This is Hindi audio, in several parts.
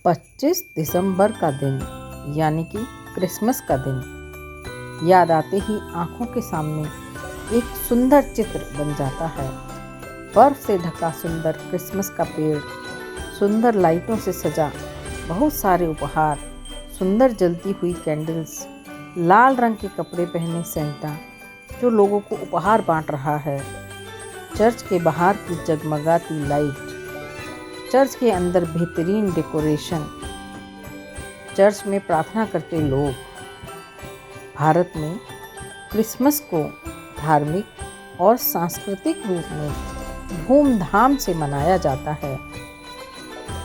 25 दिसंबर का दिन यानी कि क्रिसमस का दिन याद आते ही आंखों के सामने एक सुंदर चित्र बन जाता है। बर्फ से ढका सुंदर क्रिसमस का पेड़, सुंदर लाइटों से सजा बहुत सारे उपहार, सुंदर जलती हुई कैंडल्स, लाल रंग के कपड़े पहने सेंटा जो लोगों को उपहार बांट रहा है, चर्च के बाहर की जगमगाती लाइट, चर्च के अंदर बेहतरीन डेकोरेशन, चर्च में प्रार्थना करते लोग। भारत में क्रिसमस को धार्मिक और सांस्कृतिक रूप में धूमधाम से मनाया जाता है।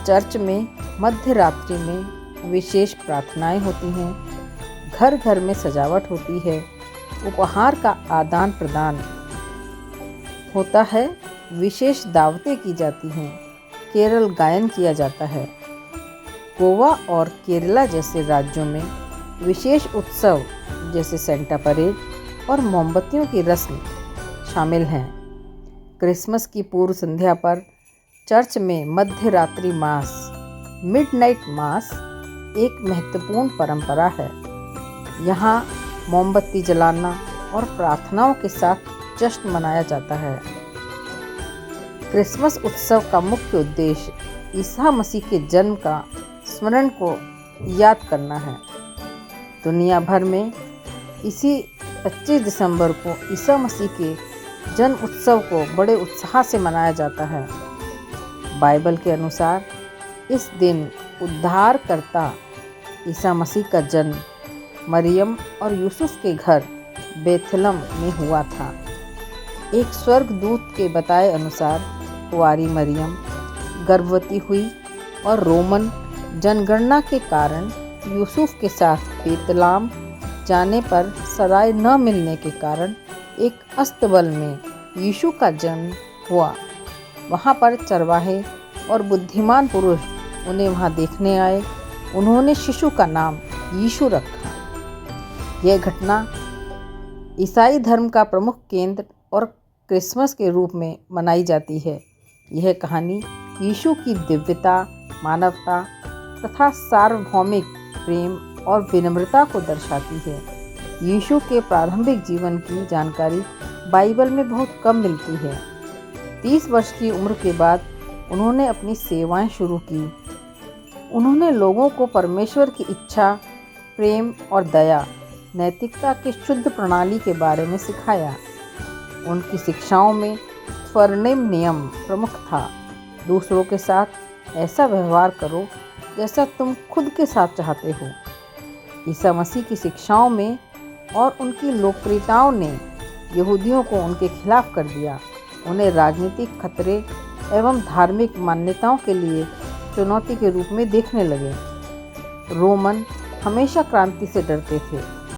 चर्च में मध्य रात्रि में विशेष प्रार्थनाएं होती हैं, घर घर में सजावट होती है, उपहार का आदान प्रदान होता है, विशेष दावतें की जाती हैं, केरल गायन किया जाता है। गोवा और केरला जैसे राज्यों में विशेष उत्सव जैसे सेंटा परेड और मोमबत्तियों की रस्म शामिल हैं। क्रिसमस की पूर्व संध्या पर चर्च में मध्य रात्रि मास, मिडनाइट मास एक महत्वपूर्ण परंपरा है। यहाँ मोमबत्ती जलाना और प्रार्थनाओं के साथ जश्न मनाया जाता है। क्रिसमस उत्सव का मुख्य उद्देश्य ईसा मसीह के जन्म का स्मरण को याद करना है। दुनिया भर में इसी 25 दिसंबर को ईसा मसीह के जन्म उत्सव को बड़े उत्साह से मनाया जाता है। बाइबल के अनुसार इस दिन उद्धारकर्ता ईसा मसीह का जन्म मरियम और यूसुफ के घर बेथलम में हुआ था। एक स्वर्गदूत के बताए अनुसार कुंवारी मरियम गर्भवती हुई और रोमन जनगणना के कारण यूसुफ के साथ बेतलाम जाने पर सराय न मिलने के कारण एक अस्तबल में यीशु का जन्म हुआ। वहाँ पर चरवाहे और बुद्धिमान पुरुष उन्हें वहाँ देखने आए। उन्होंने शिशु का नाम यीशु रखा। यह घटना ईसाई धर्म का प्रमुख केंद्र और क्रिसमस के रूप में मनाई जाती है। यह कहानी यीशु की दिव्यता, मानवता तथा सार्वभौमिक प्रेम और विनम्रता को दर्शाती है। यीशु के प्रारंभिक जीवन की जानकारी बाइबल में बहुत कम मिलती है। 30 वर्ष की उम्र के बाद उन्होंने अपनी सेवाएं शुरू की। उन्होंने लोगों को परमेश्वर की इच्छा, प्रेम और दया, नैतिकता के शुद्ध प्रणाली के बारे में सिखाया। उनकी शिक्षाओं में स्वर्णिम नियम प्रमुख था। दूसरों के साथ ऐसा व्यवहार करो जैसा तुम खुद के साथ चाहते हो। ईसा मसीह की शिक्षाओं में और उनकी लोकप्रियताओं ने यहूदियों को उनके खिलाफ कर दिया। उन्हें राजनीतिक खतरे एवं धार्मिक मान्यताओं के लिए चुनौती के रूप में देखने लगे। रोमन हमेशा क्रांति से डरते थे।